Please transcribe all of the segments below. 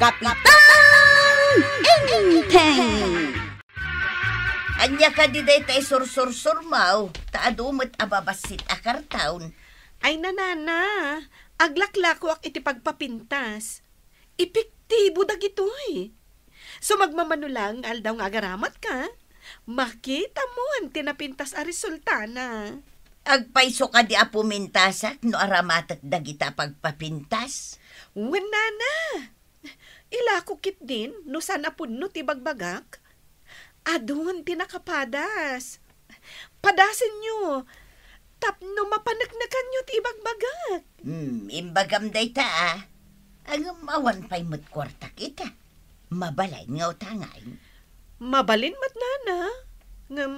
Kapitan Inteng! Anya ka di day tay sur-sur-surmaw, taadumot ababasit akar taon. Ay nanana, aglaklakwak iti pagpapintas. Epektibo dagitoy. So magmamanulang aldaw nga agaramat ka, makita mo ang tinapintas a resulta na. Agpaiso ka di apumintasak no aramatak dagita pagpapintas. Wala na. Ilakukit din no sana punno ti bagbagak. Adun tinakapadas. Padasin nyo. Tapno mapanagnakan nyo ti bagbagak. Imbagam day ta Ang mawan pa'y mo't kwarta kita. Mabalay nga utangay. Mabalin mat nana. Ngam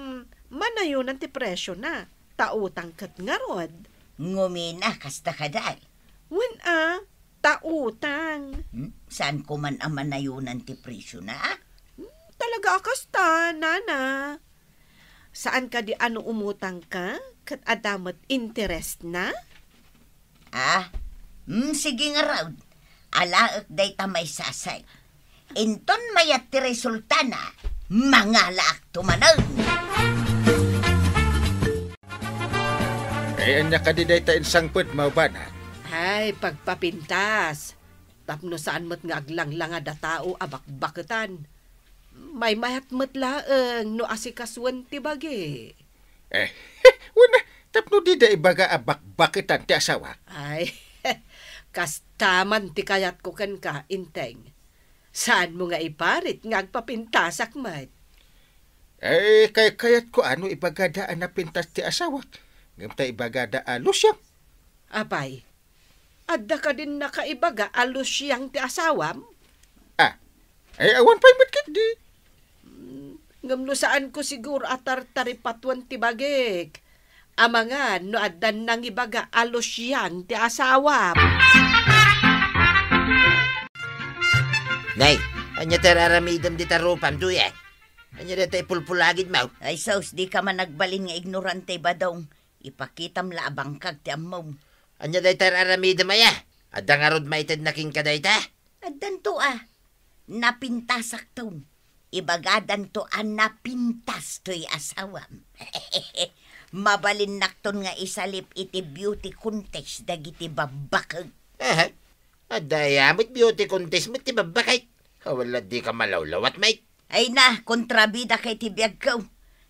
manayon ti presyo na. Tautang kat nga rod. Ngumina kasta kaday. Wen tautang. Saan ko man ang manayunan ti presyo na Talaga akasta, nana. Saan ka di ano umutang ka? Kat adamat interest na? Sige nga raw. Alaak day tamay sasay. Inton mayat ti resulta na, mangalaak tumanag. Anya ka di day ta insangput mau bana? Ay, pagpapintas. Tapno saan mo't nga aglang-langa da tao abakbaketan. May mayat-mat laeng no asikaswan ti bagi. Wala, tapno di da ibaga abakbaketan ti asawa. Ay, kastaman ti kayat ko kan ka, Inteng. Saan mo nga iparit nga agpapintasak mat? Kayat ko ano ibagadaan na pintas ti asawa. Ngam ta ibagada alusyang. Apay, adda ka din nakaibaga alusyang ti asawam? Awan pa'y matkit di. Ngam no saan ko siguro atar-taripatwan ti bagik. Amangan no addan nang ibaga alusyang ti asawam. Nay, anya tararamidam di tarupam tuya. Anya da tayo pulpulagid mau. Ay sos, di ka man nagbalin nga ignorante ba daw. Ipakitam laabang kag ti amom. Anya da tararamidam aya. Adda nga rod maited na king kaday ta. Addan to napintasak to. Ibagadan to napintas to'y asawam. Mabalin nakton nga isalip iti beauty contest dagiti babakag. Adda yamit beauty contest mo ti babakay. Wala di ka malawlawat mate. Ay na, kontrabida kay ti biyag kaw.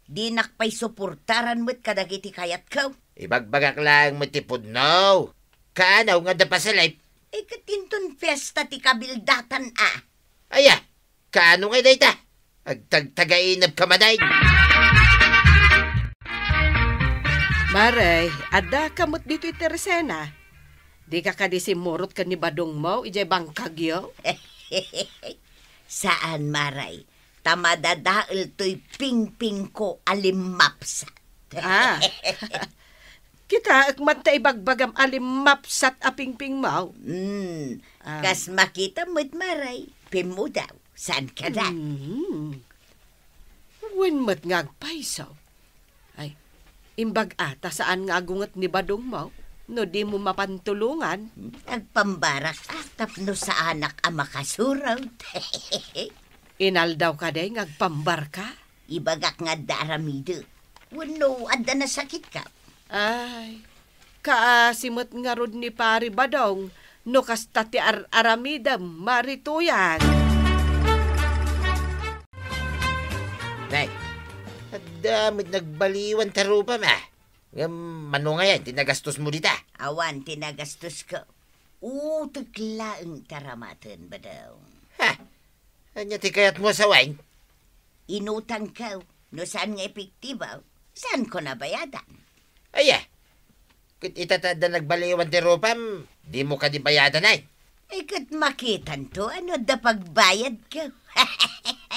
Di nakpay suportaran mo't kadagiti kayat kaw. Ibagbagak lang mo ti pudnaw. Kaanaw nga da pasalay. Katinton fiesta ti kabildatan Aya, kaano nga day ta? Agtagtagainab ka manay. Maray, adda kamot dito iti resena. Di ka kadisimurot ka ni badong mo, ijay bangkagyo? Saan, Maray? Tamadadaal to'y ping-ping ko alimapsat. Kita agmat ta ibagbagam alimapsat a ping-ping mo. Kas makita mo't Maray, pimu daw. Saan ka da? When mat ngagpaisaw. Ay, imbag ata saan nga agungat ni badong mo, no di mo mapantulungan. Nagpambarak tapno sa anak ang makasuraw. Inaldaw ka day ngagpambar ka? Ibagak nga daramido. Wano, adda na sakit ka. Ay, kaasimot nga rod ni pari badong, no kasta ti aramidam marituyan. Nay, adamit nagbaliwan tarupa ma. Mano nga yan, tinagastos mo dita. Awan, tinagastos ko. Taglaang taramatan ba daw? Anya ti kayat mo sa wine? Inutang ka. No saan nga epektibaw? Saan ko nabayadan? Aya, kit itatada nagbaliwan ti rupam, di mo ka di bayadan ay. Kat makitan to, ano da pagbayad ka?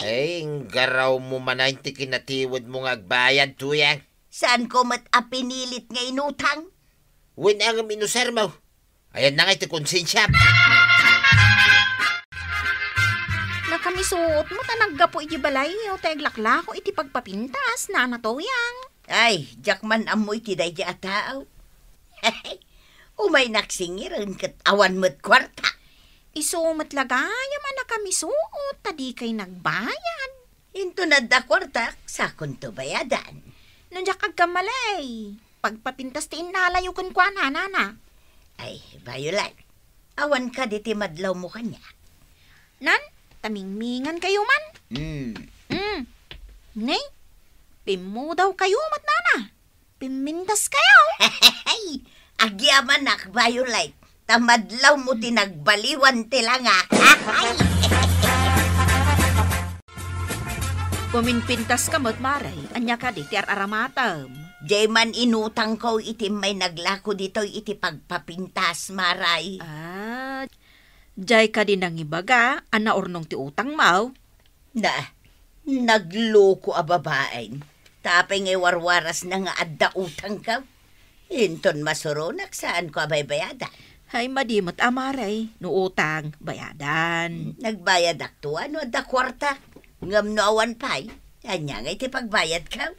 Ay, garaw mo manay ti kinatiwad mo nga agbayad tuyang. Saan ko mat apinilit nga inutang? Win ang minusar mo. Ayan na nga iti konsensya. Nakamisuot mo tanaggapo iti balay o taglaklako iti pagpapintas na natuyang. Ay, jakman amoy tiday di atao. Umay naksingiran kat awan mo't kwarta. Isumat lagaya man na kami suot, tadi kay nagbayad. Into na da kwartak, sakon to bayadan. Nandiyak agkamalay. Pagpapintas ti inalayo kun kwa nana. Ay, Violet, awan ka di ti madlaw mo kanya. Nan, tamingmingan kayo man. Nay, pimu daw kayo mat nana. Pimintas kayo. Ay, agyaman nak, Violet. Tamadlaw mo tinagbaliwan tilanga. Ay! Puminpintas ka mo't maray, anya ka di ti aramatam. Jay man inutang ko iti may naglako dito iti pagpapintas, maray. Jay ka din ang ibaga, ana ornong ti utang mau. Na, nagloko a babaen. Tapay ngay warwaras na nga adda utang ka. Inton masuronak saan ko abay bayadan. Hay madimot amaray, no utang, bayadan. Nagbayad akto, ano adda kwarta? Ngam no awan pay, anya nga iti pagbayad ka.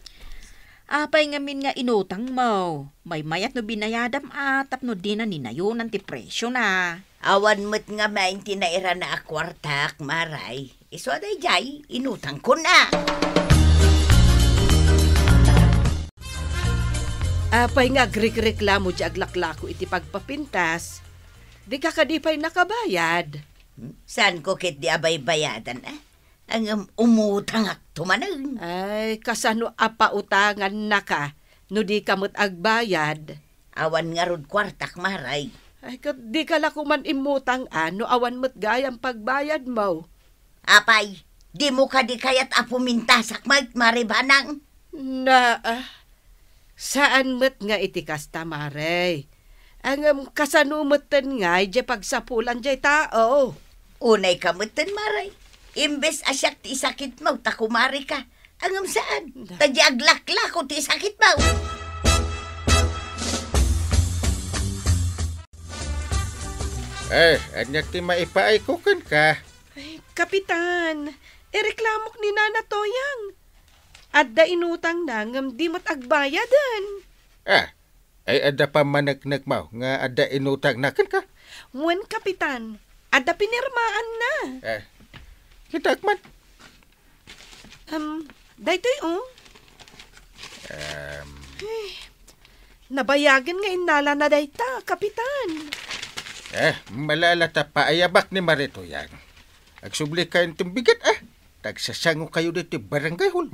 Apay ngamin nga inutang mo. May mayat no binayadam atap no di na ninayunan ti presyo na. Awan mo't nga main tinaira na akwartak, maray. Iso aday jay, inutang ko na. Apay nga agrik-reklamo di aglaklako iti pagpapintas. Di ka kadipay nakabayad. Saan ko kit di abay bayadan, Ang umutang at tumanang. Ay, kasano apautangan na ka, no di kamot agbayad. Awan nga rod kwartak, maray. Ay, di ka lakuman imutang no awan mo't gayang pagbayad mo. Apay, di mo ka di kayat apumintasak, maribanang. Na, saan mo't nga iti kasta, maray? Ang kasanumotan nga, di pagsapulan di tao. Unay kamutan, maray. Imbes asyak ti sakit mo, takumari ka. Angam saan? Tadya aglakla ko ti sakit mo. Anya ti maipaikukan ka. Ay, Kapitan, ireklamok ni Nana Toyang. Adda inutang na ngam di mo't agbayadan. Ay ada pa managnag mo nga ada inutang na ka. Wen, Kapitan, adda pinirmaan na. Hitak man. Daytoy, nabayagan nga inala na dayta, Kapitan. Malalata pa ayabak ni Marito yan. Agsubli kayo ng bigat, tagsasango kayo dito barangay hall.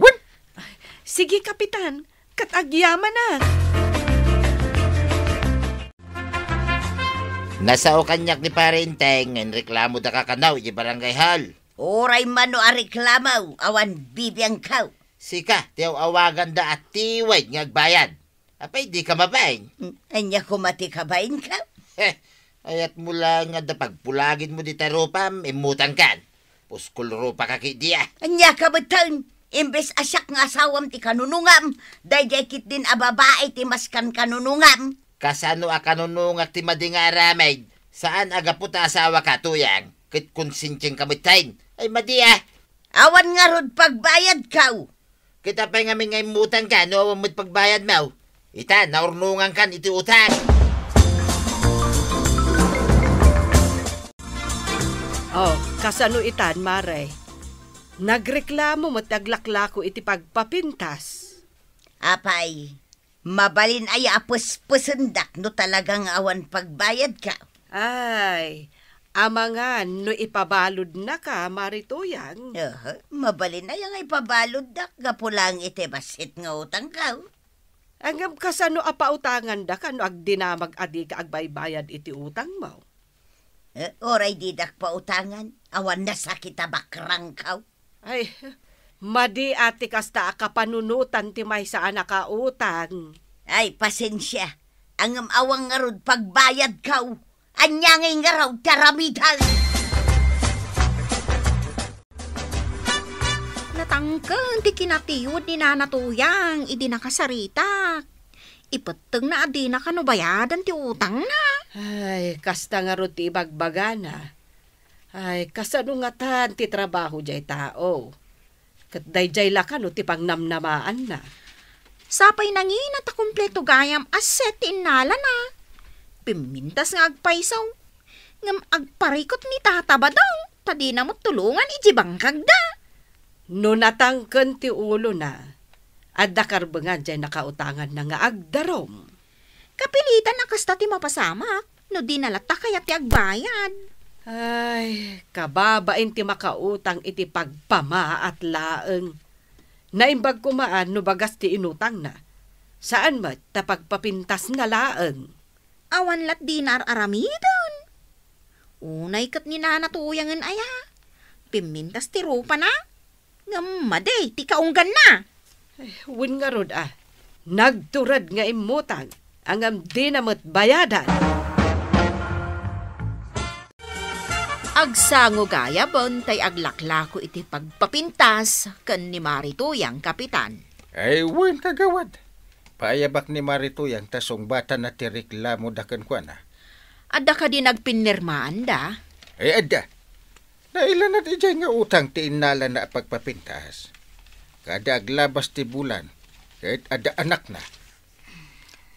Sige, Kapitan, katagyaman na. Nasa o kanyak ni Parenteng, en reklamo da kakanaw, di barangay hall. Oray mano a reklamaw, awan bibiyang kaw. Sika, tiyaw awagan da at tiway ngagbayad. Apay, di ka mabain. Anya ko matikabain ka? Ayat mula nga da pagpulagin mo di tarupam, imutang kan. Puskul rupa kaki dia. Anya ka batang? Imbes asyak nga asawam ti kanunungam, dayjay din a babae ti maskan kanunungam. Kasano a kanunungak ti madinga aramay, saan aga puta asawa ka tuyang? Kit konsinsyeng kamitain, ay madiya. Awan nga rod pagbayad kaw. Kita pa nga may imutang ka, no awan mo't pagbayad mo. Ita, naurnungan kan iti utang. Kasano itan, Maray? Nagreklamo mo't aglaklako iti pagpapintas. Apay, mabalin ay apus-pusundak no talagang awan pagbayad ka. Ay, amangan no ipabalod na ka, Maritoyan. Mabalin ay ang ipabalod dak, gapulang iti basit nga utang ka. Angam kasano apautangan da ka no agdinamag adi ka agbaybayad iti utang mo. Oray didak pa utangan, awan na sakit bakrang ka. Ay, madi ati kasta kapanunutan ti may saan nakautang. Ay, pasensya. Ang awang nga rod pagbayad ka. Anyangay nga raw taramitan. Natangkang ti kinatiyod ni Nana Tuyang, idi nakasarita. Ipateng na adi na kanubayadan ti utang na. Ay, kasta nga rod ti ibagbagana. Ay, kasano nga tan ti trabaho jay tao. Kat dayjay lakan no ti pangnamnamaan na. Sapay nangin at kumpleto gayam aset inala na. Pimintas nga agpaisaw. Ngam agparikot ni tata badong. Tadi na mo tulungan iti bangkag da. No natangken ti ulo na, adda karbengan dyan nakautangan na nga agdarom. Kapilitan na kasta ti mapasamak. No di nalata kaya ti agbayad. Ay, kababain ti makautang iti pagpama at laeng. Naimbag kumaan no bagas ti inutang na. Saan mat tapagpapintas na laeng? Awan lat dinar aramidon. Unay kat ni nanatuyangan aya. Pimintas ti rupa na. Ngamaday, ti kaunggan na. Win nga rod nagturad nga imutang, angam di namot bayadan. Agsango gaya bon tay aglaklako iti pagpapintas ken ni Marituyang kapitan. Ay, wen kagawad. Paayabak ni Marituyang tasong bata na ti reklamo daken kwa na. Adda ka din nagpinirmaan da. Ay, adda. Nailan at ijay nga utang ti inala na pagpapintas. Kada aglabas ti bulan, kahit ada anak na.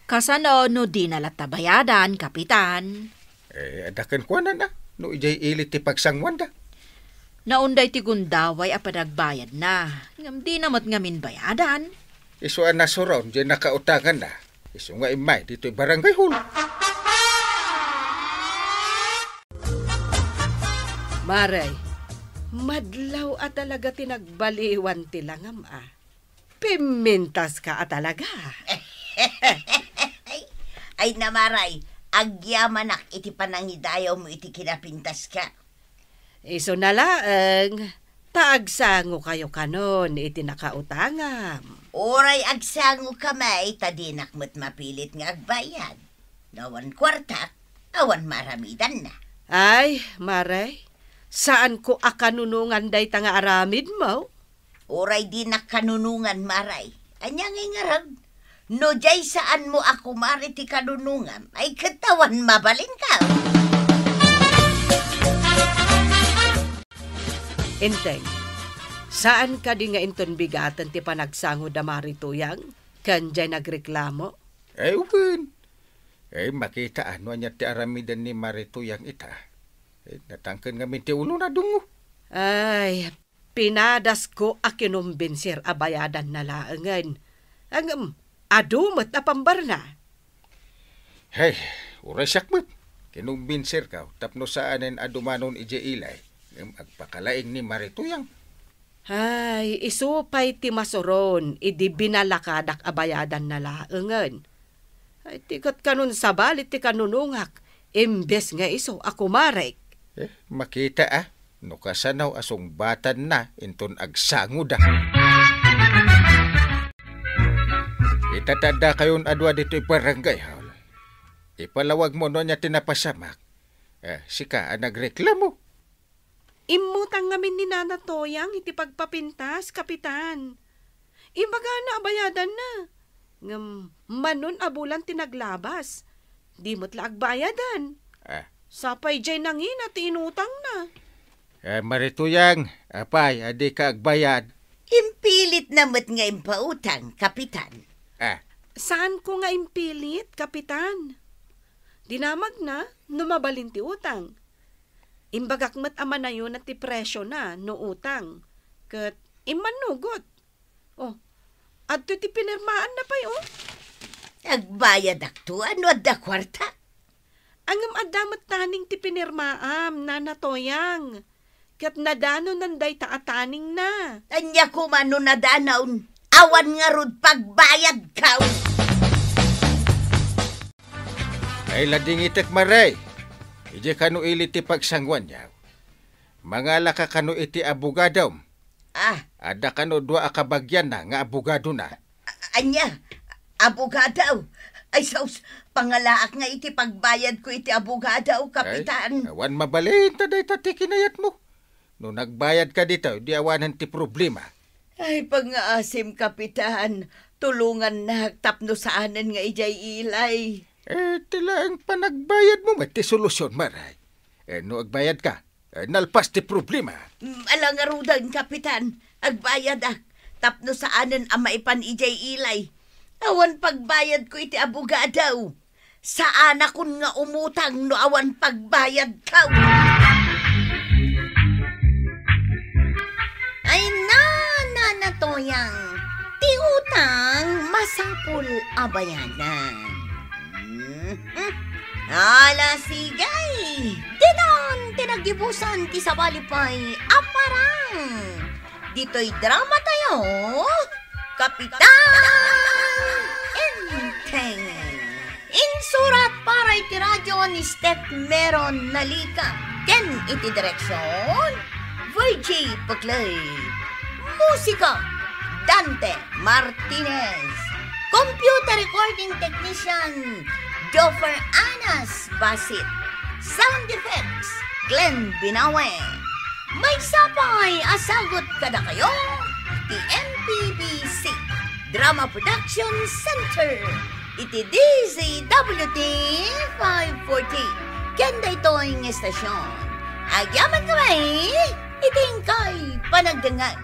Kasano no di nalata bayadan, kapitan. Adakan kwa na. No ijay ilit ti pagsangwan da. Naunday ti gundaway a padagbayad na. Ngam di namot ngamin bayadan. Iso na suron, di nakautangan na. Iso nga imay, dito'y barangay hul. Maray, madlaw at talaga tinagbaliwan ti langam Pimintas ka at talaga. Ay namaray, agyamanak iti panangidayaw mo iti kinapintas ka. Iso na laeng, taagsango kayo kanon iti nakautangam. Oray agsango kamay, tadinak mo't mapilit nga agbayad. Nawan kwarta, awan maramidan na. Ay, Maray, saan ko akanunungan day tanga aramid mo? Oray di nakanunungan, Maray. Anyang ingarag. No jay saan mo ako mariti kanunungan, ay katawan mabalin ka. Inteng, saan ka di nga inton bigatan ti panagsango da Marituyang? Kanjay nagreklamo? Ay, uwan. Ay, makita ano niya ti aramidan ni Marituyang ita. Ay, natangkan nga ti ulo na dungo. Ay, pinadas ko a kinumbensir a bayadan na laangan. Ang adumat na pambar na. Hey, uray sakmat. Kinumbinser ka, tapno saanin adumanon ije ilay. Agpakalaing ni Marituyang. Ay, isupay ti masoron, idi binalakadak a bayadan na laangan. Ay, tikat kanun sa balit ti kanunungak, imbes nga iso ako marek. Makita no kasanaw asong batan na, inton agsango da. Itatanda kayon adwa dito iparangay, haul. Ipalawag mo no niya tinapasamak. Sika, nagreklamo. Imutang ngamin ni Nana Toyang iti pagpapintas, kapitan. Imbaga na bayadan na. Ngam, manon abulan tinaglabas. Di mo't laag bayadan. Sapay jay nangin at inutang na. Marituyang, apay, adi ka agbayad. Impilit na mo't nga impautang, kapitan. Saan ko nga impilit, kapitan? Dinamag na, numabalin ti utang. Imbagak mat ama na yun at ti presyo na, no utang. Kat imanugot. Adto ti pinirmaan na pa yun. Agbayad akto, ano adda kwarta? Angam adamat taning ti pinirmaam, Nana Toyang. Kat nadano nanday taataning na. Anya ko mano nadanaon, awan nga rod pagbayad ka. Ay lading itek maray. Ije kanu ilit ti pagsangwan niya. Mangala ka kanu iti abogadaw. Ada kanu dua akabagyan na nga abogado na. Anya, abogadaw. Ay saus, pangalaak nga iti pagbayad ko iti abogadaw, kapitan. Ay, awan mabalin, taday tati kinayat mo. No nagbayad ka dito, di awanan ti problema. Ay, pang-aasim, kapitan. Tulungan na tapno saanan nga ijay ilay. Tila ang panagbayad mo, may ti solusyon, maray. No agbayad ka, nalpas ti problema. Alangarudan, kapitan. Agbayad tapno saanan ang maipan ijay ilay. Awan pagbayad ko iti abogadaw. Saan akon nga umutang no awan pagbayad ka? Ay nanatoyang, ti utang masapul abayanan. Ala sigay, dinon tinagibusan ti sabalipay aparang. Dito'y drama tayo, Kapitan Enteng. Insurat para iti radyo ni Steph Meron Nalika. Ken iti direksyon, VJ Paclay. Musika, Dante Martinez. Computer recording technician, Joffer Anas Basit. Sound effects, Glenn Binawe. May sapay asagot kada kayo, ti MPBC Drama Production Center. Iti DZWT 540. Kenda ito ang estasyon. Agyaman kami, iting kay panagdangan.